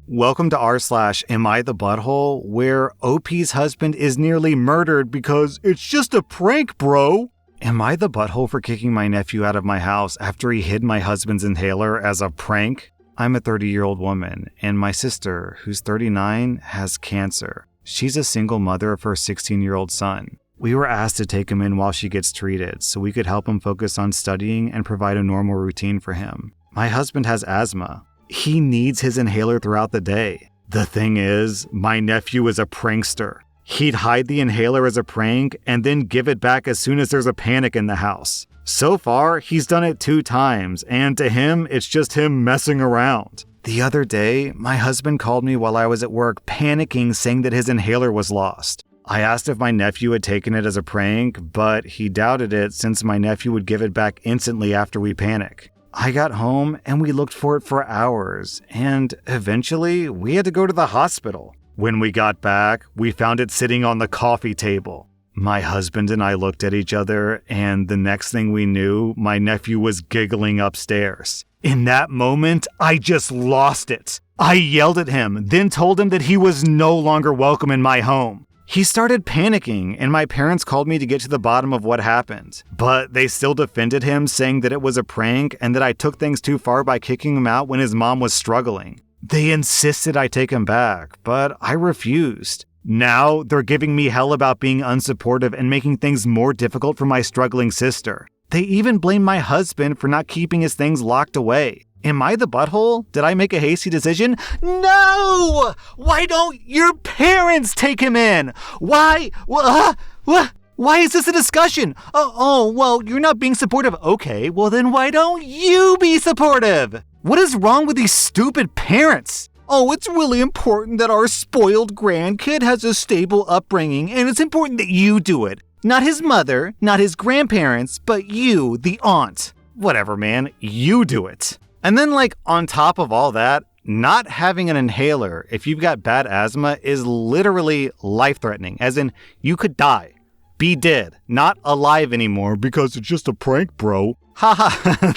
Welcome to rSlash Am I the Butthole, where OP's husband is nearly murdered because it's just a prank, bro. Am I the butthole for kicking my nephew out of my house after he hid my husband's inhaler as a prank? I'm a 30-year-old woman, and my sister, who's 39, has cancer. She's a single mother of her 16-year-old son. We were asked to take him in while she gets treated so we could help him focus on studying and provide a normal routine for him. My husband has asthma. He needs his inhaler throughout the day. The thing is, my nephew is a prankster. He'd hide the inhaler as a prank and then give it back as soon as there's a panic in the house. So far, he's done it 2 times, and to him, it's just him messing around. The other day, my husband called me while I was at work panicking, saying that his inhaler was lost. I asked if my nephew had taken it as a prank, but he doubted it since my nephew would give it back instantly after we panic. I got home and we looked for it for hours, and eventually we had to go to the hospital. When we got back, we found it sitting on the coffee table. My husband and I looked at each other, and the next thing we knew, my nephew was giggling upstairs. In that moment, I just lost it. I yelled at him, then told him that he was no longer welcome in my home. He started panicking, and my parents called me to get to the bottom of what happened. But they still defended him, saying that it was a prank and that I took things too far by kicking him out when his mom was struggling. They insisted I take him back, but I refused. Now they're giving me hell about being unsupportive and making things more difficult for my struggling sister. They even blame my husband for not keeping his things locked away. Am I the butthole? Did I make a hasty decision? No! Why don't your parents take him in? Why? Why is this a discussion? Well, you're not being supportive. Okay, well then why don't you be supportive? What is wrong with these stupid parents? Oh, it's really important that our spoiled grandkid has a stable upbringing, and it's important that you do it. Not his mother, not his grandparents, but you, the aunt. Whatever, man, you do it. And then, on top of all that, not having an inhaler if you've got bad asthma is literally life-threatening, as in you could die. Be dead, not alive anymore because it's just a prank, bro. Ha ha,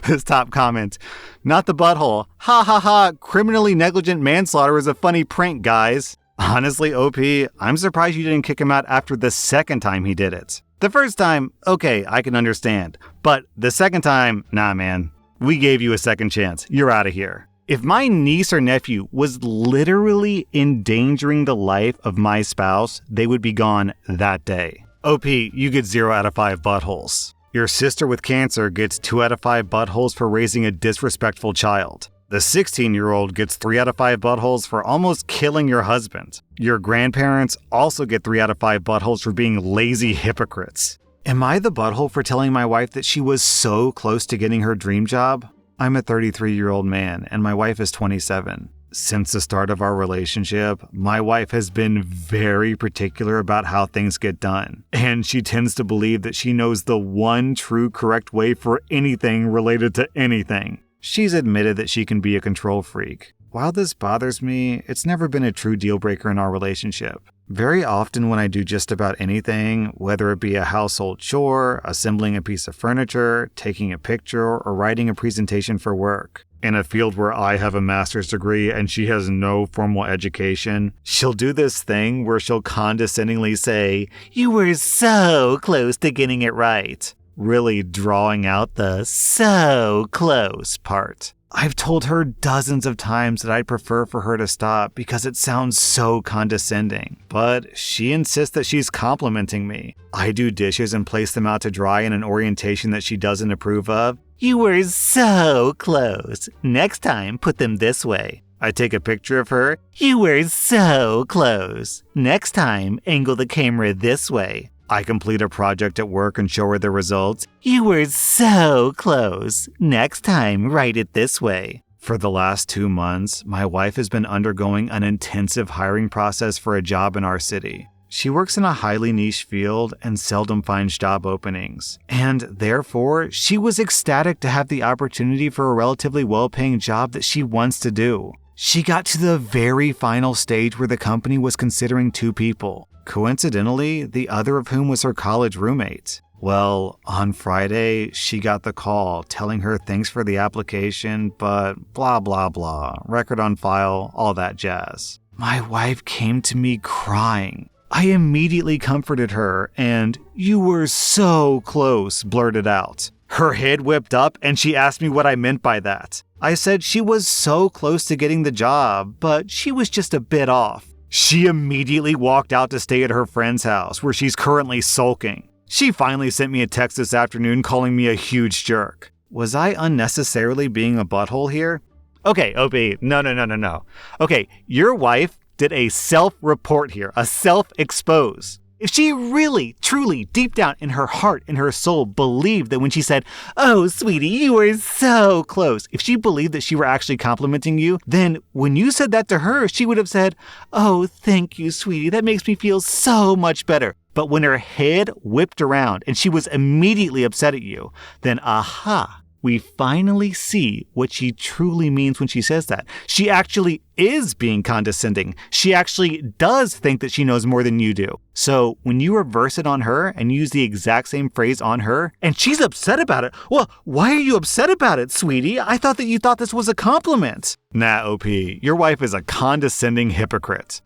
this top comment. Not the butthole. Ha ha ha, criminally negligent manslaughter is a funny prank, guys. Honestly, OP, I'm surprised you didn't kick him out after the second time he did it. The first time, okay, I can understand. But the second time, nah, man. We gave you a second chance. You're out of here. If my niece or nephew was literally endangering the life of my spouse, they would be gone that day. OP, you get 0 out of 5 buttholes. Your sister with cancer gets 2 out of 5 buttholes for raising a disrespectful child. The 16-year-old gets 3 out of 5 buttholes for almost killing your husband. Your grandparents also get 3 out of 5 buttholes for being lazy hypocrites. Am I the butthole for telling my wife that she was so close to getting her dream job? I'm a 33-year-old man, and my wife is 27. Since the start of our relationship, my wife has been very particular about how things get done, and she tends to believe that she knows the one true correct way for anything related to anything. She's admitted that she can be a control freak. While this bothers me, it's never been a true deal breaker in our relationship. Very often when I do just about anything, whether it be a household chore, assembling a piece of furniture, taking a picture, or writing a presentation for work, in a field where I have a master's degree and she has no formal education, she'll do this thing where she'll condescendingly say, "You were so close to getting it right," really drawing out the "so close" part. I've told her dozens of times that I'd prefer for her to stop because it sounds so condescending, but she insists that she's complimenting me. I do dishes and place them out to dry in an orientation that she doesn't approve of. "You were so close. Next time, put them this way." I take a picture of her. "You were so close. Next time, angle the camera this way." I complete a project at work and show her the results. "You were so close. Next time, write it this way." For the last 2 months, my wife has been undergoing an intensive hiring process for a job in our city. She works in a highly niche field and seldom finds job openings. And therefore, she was ecstatic to have the opportunity for a relatively well-paying job that she wants to do. She got to the very final stage where the company was considering 2 people. Coincidentally, the other of whom was her college roommate. Well, on Friday, she got the call telling her thanks for the application, but blah, blah, blah, record on file, all that jazz. My wife came to me crying. I immediately comforted her and, "You were so close," blurted out. Her head whipped up and she asked me what I meant by that. I said she was so close to getting the job, but she was just a bit off. She immediately walked out to stay at her friend's house, where she's currently sulking. She finally sent me a text this afternoon calling me a huge jerk. Was I unnecessarily being a butthole here? Okay, OP, no. Okay, your wife did a self-report here, a self-expose. If she really, truly, deep down in her heart, in her soul, believed that when she said, "Oh, sweetie, you were so close," if she believed that she were actually complimenting you, then when you said that to her, she would have said, "Oh, thank you, sweetie, that makes me feel so much better." But when her head whipped around and she was immediately upset at you, then aha, we finally see what she truly means when she says that. She actually is being condescending. She actually does think that she knows more than you do. So when you reverse it on her and use the exact same phrase on her, and she's upset about it, well, why are you upset about it, sweetie? I thought that you thought this was a compliment. Nah, OP, your wife is a condescending hypocrite.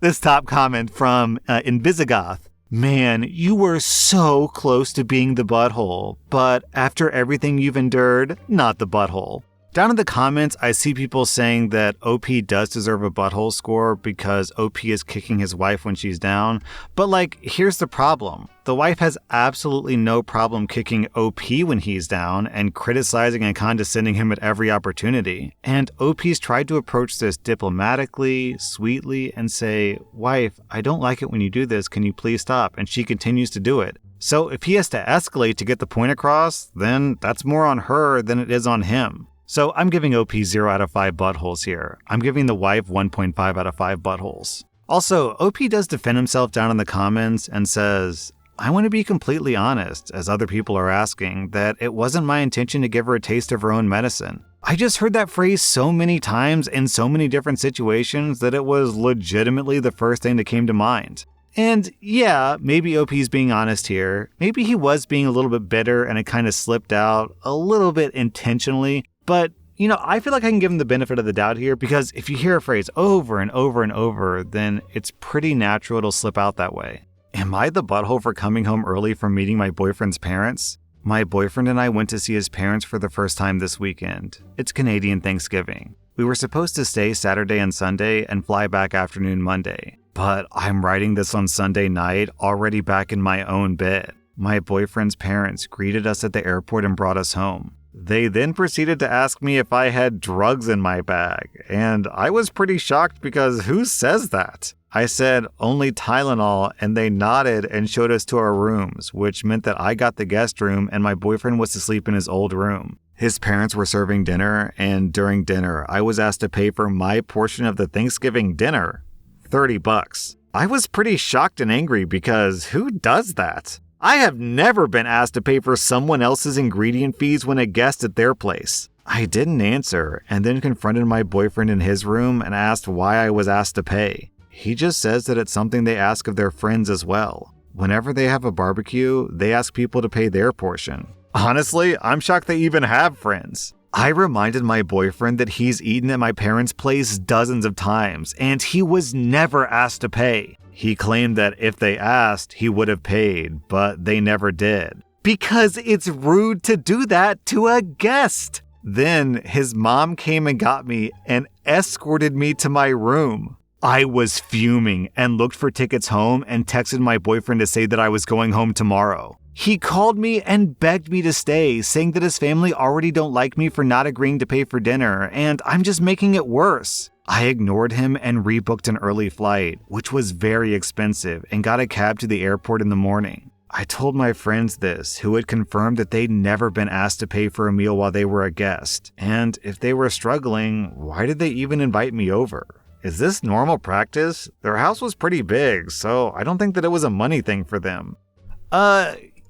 This top comment from Invisigoth. Man, you were so close to being the butthole, but after everything you've endured, not the butthole. Down in the comments, I see people saying that OP does deserve a butthole score because OP is kicking his wife when she's down. But here's the problem. The wife has absolutely no problem kicking OP when he's down and criticizing and condescending him at every opportunity. And OP's tried to approach this diplomatically, sweetly, and say, "Wife, I don't like it when you do this. Can you please stop?" And she continues to do it. So if he has to escalate to get the point across, then that's more on her than it is on him. So I'm giving OP 0 out of 5 buttholes here. I'm giving the wife 1.5 out of 5 buttholes. Also, OP does defend himself down in the comments and says, "I want to be completely honest, as other people are asking, that it wasn't my intention to give her a taste of her own medicine." I just heard that phrase so many times in so many different situations that it was legitimately the first thing that came to mind. And yeah, maybe OP's being honest here. Maybe he was being a little bit bitter and it kind of slipped out a little bit intentionally. But, I feel like I can give him the benefit of the doubt here because if you hear a phrase over and over and over, then it's pretty natural it'll slip out that way. Am I the butthole for coming home early from meeting my boyfriend's parents? My boyfriend and I went to see his parents for the first time this weekend. It's Canadian Thanksgiving. We were supposed to stay Saturday and Sunday and fly back afternoon Monday. But I'm writing this on Sunday night, already back in my own bed. My boyfriend's parents greeted us at the airport and brought us home. They then proceeded to ask me if I had drugs in my bag, and I was pretty shocked because who says that? I said only Tylenol, and they nodded and showed us to our rooms, which meant that I got the guest room and my boyfriend was to sleep in his old room. His parents were serving dinner, and during dinner, I was asked to pay for my portion of the Thanksgiving dinner, $30. I was pretty shocked and angry because who does that? I have never been asked to pay for someone else's ingredient fees when a guest at their place. I didn't answer and then confronted my boyfriend in his room and asked why I was asked to pay. He just says that it's something they ask of their friends as well. Whenever they have a barbecue, they ask people to pay their portion. Honestly, I'm shocked they even have friends. I reminded my boyfriend that he's eaten at my parents' place dozens of times and he was never asked to pay. He claimed that if they asked, he would have paid, but they never did. Because it's rude to do that to a guest. Then his mom came and got me and escorted me to my room. I was fuming and looked for tickets home and texted my boyfriend to say that I was going home tomorrow. He called me and begged me to stay, saying that his family already don't like me for not agreeing to pay for dinner, and I'm just making it worse. I ignored him and rebooked an early flight, which was very expensive, and got a cab to the airport in the morning. I told my friends this, who had confirmed that they'd never been asked to pay for a meal while they were a guest, and if they were struggling, why did they even invite me over? Is this normal practice? Their house was pretty big, so I don't think that it was a money thing for them.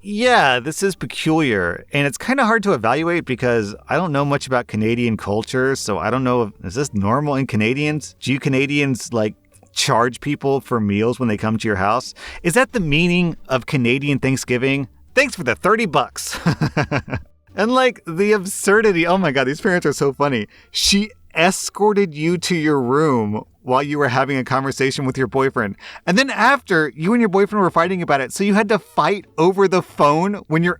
Yeah, this is peculiar, and it's kind of hard to evaluate because I don't know much about Canadian culture, so I don't know is this normal in Canadians? Do you Canadians, charge people for meals when they come to your house? Is that the meaning of Canadian Thanksgiving? Thanks for the $30. And like the absurdity, oh my God, these parents are so funny. She escorted you to your room while you were having a conversation with your boyfriend. And then after, you and your boyfriend were fighting about it. So you had to fight over the phone when you're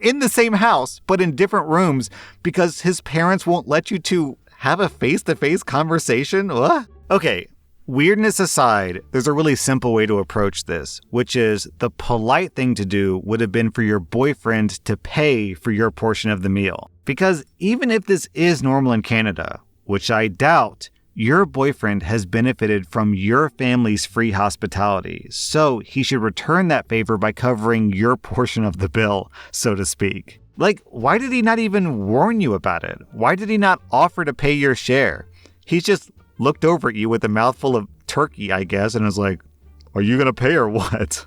in the same house, but in different rooms because his parents won't let you two have a face-to-face conversation? What? Okay. Weirdness aside, there's a really simple way to approach this, which is the polite thing to do would have been for your boyfriend to pay for your portion of the meal. Because even if this is normal in Canada, which I doubt, your boyfriend has benefited from your family's free hospitality, so he should return that favor by covering your portion of the bill, so to speak. Like, why did he not even warn you about it? Why did he not offer to pay your share? He's just looked over at you with a mouthful of turkey, I guess, and was like, are you going to pay or what?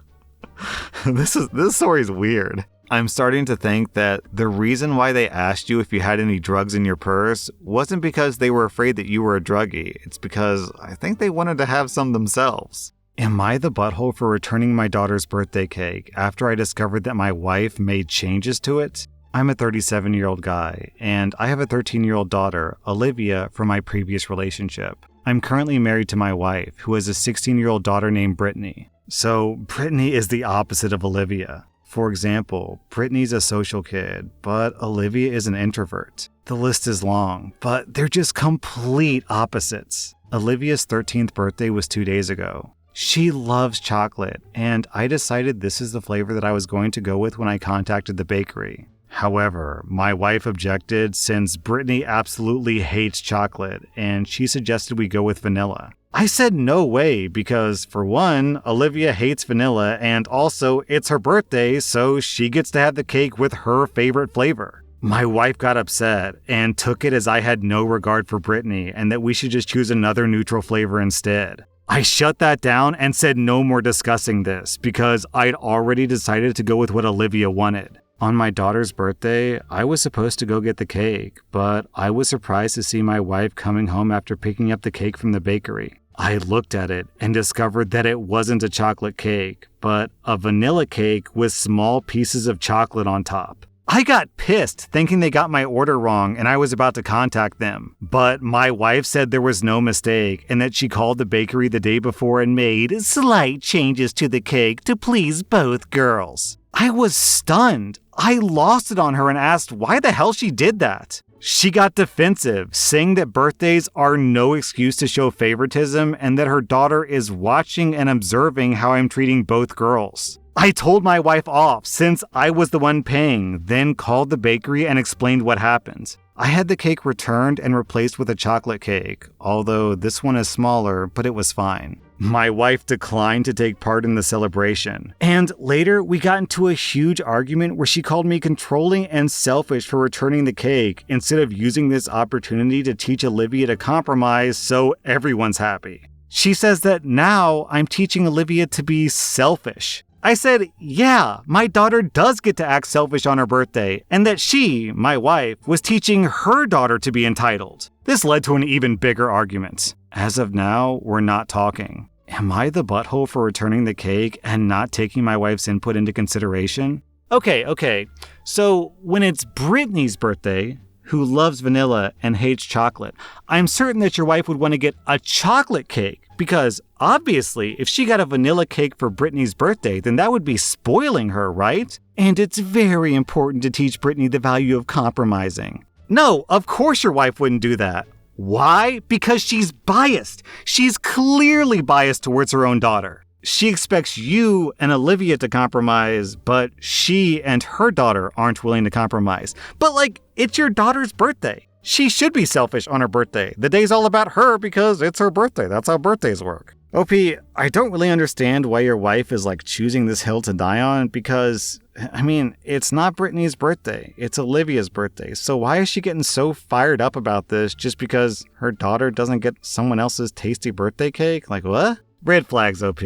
This story is weird. I'm starting to think that the reason why they asked you if you had any drugs in your purse wasn't because they were afraid that you were a druggie. It's because I think they wanted to have some themselves. Am I the butthole for returning my daughter's birthday cake after I discovered that my wife made changes to it? I'm a 37-year-old guy, and I have a 13-year-old daughter, Olivia, from my previous relationship. I'm currently married to my wife, who has a 16-year-old daughter named Brittany. So, Brittany is the opposite of Olivia. For example, Brittany's a social kid, but Olivia is an introvert. The list is long, but they're just complete opposites. Olivia's 13th birthday was 2 days ago. She loves chocolate, and I decided this is the flavor that I was going to go with when I contacted the bakery. However, my wife objected since Brittany absolutely hates chocolate, and she suggested we go with vanilla. I said no way because, for one, Olivia hates vanilla, and also it's her birthday, so she gets to have the cake with her favorite flavor. My wife got upset and took it as I had no regard for Brittany and that we should just choose another neutral flavor instead. I shut that down and said no more discussing this because I'd already decided to go with what Olivia wanted. On my daughter's birthday, I was supposed to go get the cake, but I was surprised to see my wife coming home after picking up the cake from the bakery. I looked at it and discovered that it wasn't a chocolate cake, but a vanilla cake with small pieces of chocolate on top. I got pissed thinking they got my order wrong and I was about to contact them. But my wife said there was no mistake and that she called the bakery the day before and made slight changes to the cake to please both girls. I was stunned. I lost it on her and asked why the hell she did that. She got defensive, saying that birthdays are no excuse to show favoritism and that her daughter is watching and observing how I'm treating both girls. I told my wife off since I was the one paying, then called the bakery and explained what happened. I had the cake returned and replaced with a chocolate cake, although this one is smaller, but it was fine. My wife declined to take part in the celebration. And later, we got into a huge argument where she called me controlling and selfish for returning the cake instead of using this opportunity to teach Olivia to compromise so everyone's happy. She says that now I'm teaching Olivia to be selfish. I said, yeah, my daughter does get to act selfish on her birthday, and that she, my wife, was teaching her daughter to be entitled. This led to an even bigger argument. As of now, we're not talking. Am I the butthole for returning the cake and not taking my wife's input into consideration? Okay. So when it's Brittany's birthday, who loves vanilla and hates chocolate, I'm certain that your wife would want to get a chocolate cake because obviously if she got a vanilla cake for Brittany's birthday, then that would be spoiling her, right? And it's very important to teach Brittany the value of compromising. No, of course your wife wouldn't do that. Why? Because she's biased. She's clearly biased towards her own daughter. She expects you and Olivia to compromise, but she and her daughter aren't willing to compromise. But it's your daughter's birthday. She should be selfish on her birthday. The day's all about her because it's her birthday. That's how birthdays work. OP, I don't really understand why your wife is choosing this hill to die on because, it's not Brittany's birthday. It's Olivia's birthday. So why is she getting so fired up about this just because her daughter doesn't get someone else's tasty birthday cake? What? Red flags, OP.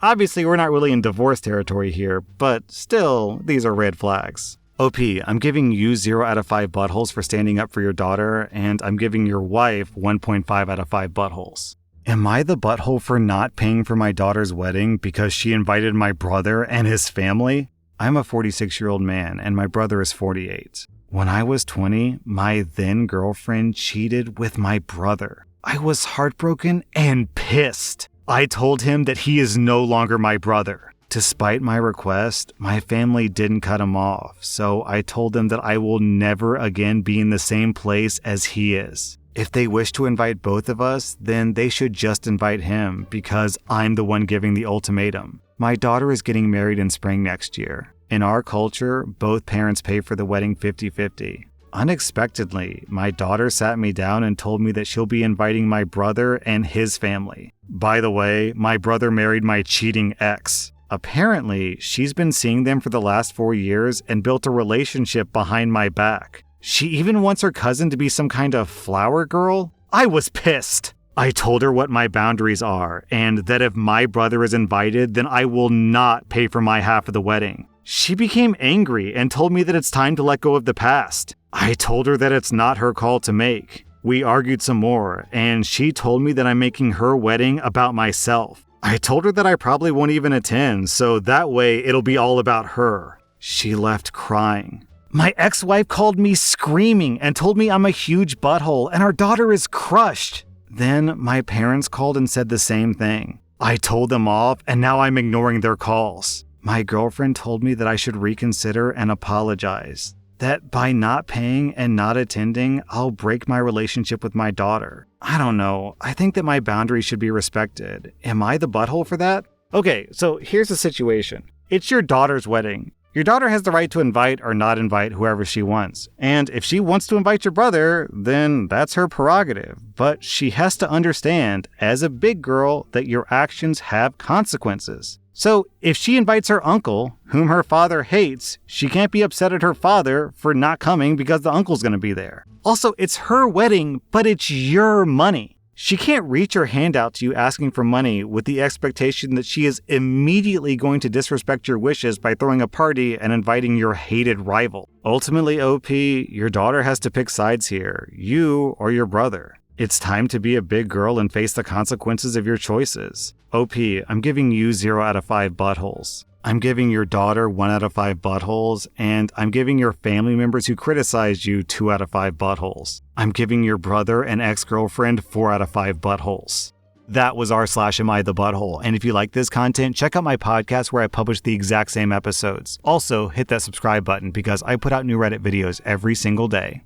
Obviously we're not really in divorce territory here, but still, these are red flags. OP, I'm giving you 0 out of 5 buttholes for standing up for your daughter, and I'm giving your wife 1.5 out of 5 buttholes. Am I the butthole for not paying for my daughter's wedding because she invited my brother and his family? I'm a 46-year-old man and my brother is 48. When I was 20, my then girlfriend cheated with my brother. I was heartbroken and pissed. I told him that he is no longer my brother. Despite my request, my family didn't cut him off, so I told them that I will never again be in the same place as he is. If they wish to invite both of us, then they should just invite him because I'm the one giving the ultimatum. My daughter is getting married in spring next year. In our culture, both parents pay for the wedding 50-50. Unexpectedly, my daughter sat me down and told me that she'll be inviting my brother and his family. By the way, my brother married my cheating ex. Apparently, she's been seeing them for the last 4 years and built a relationship behind my back. She even wants her cousin to be some kind of flower girl. I was pissed. I told her what my boundaries are and that if my brother is invited, then I will not pay for my half of the wedding. She became angry and told me that it's time to let go of the past. I told her that it's not her call to make. We argued some more, and she told me that I'm making her wedding about myself. I told her that I probably won't even attend, so that way it'll be all about her. She left crying. My ex-wife called me screaming and told me I'm a huge butthole and our daughter is crushed. Then my parents called and said the same thing. I told them off, and now I'm ignoring their calls. My girlfriend told me that I should reconsider and apologize. That by not paying and not attending, I'll break my relationship with my daughter. I don't know. I think that my boundaries should be respected. Am I the butthole for that? Okay, so here's the situation. It's your daughter's wedding. Your daughter has the right to invite or not invite whoever she wants. And if she wants to invite your brother, then that's her prerogative. But she has to understand, as a big girl, that your actions have consequences. So if she invites her uncle, whom her father hates, she can't be upset at her father for not coming because the uncle's going to be there. Also, it's her wedding, but it's your money. She can't reach her hand out to you asking for money with the expectation that she is immediately going to disrespect your wishes by throwing a party and inviting your hated rival. Ultimately, OP, your daughter has to pick sides here, you or your brother. It's time to be a big girl and face the consequences of your choices. OP, I'm giving you 0 out of 5 buttholes. I'm giving your daughter 1 out of 5 buttholes, and I'm giving your family members who criticized you 2 out of 5 buttholes. I'm giving your brother and ex-girlfriend 4 out of 5 buttholes. That was rSlash Am I the Butthole, and if you like this content, check out my podcast where I publish the exact same episodes. Also, hit that subscribe button because I put out new Reddit videos every single day.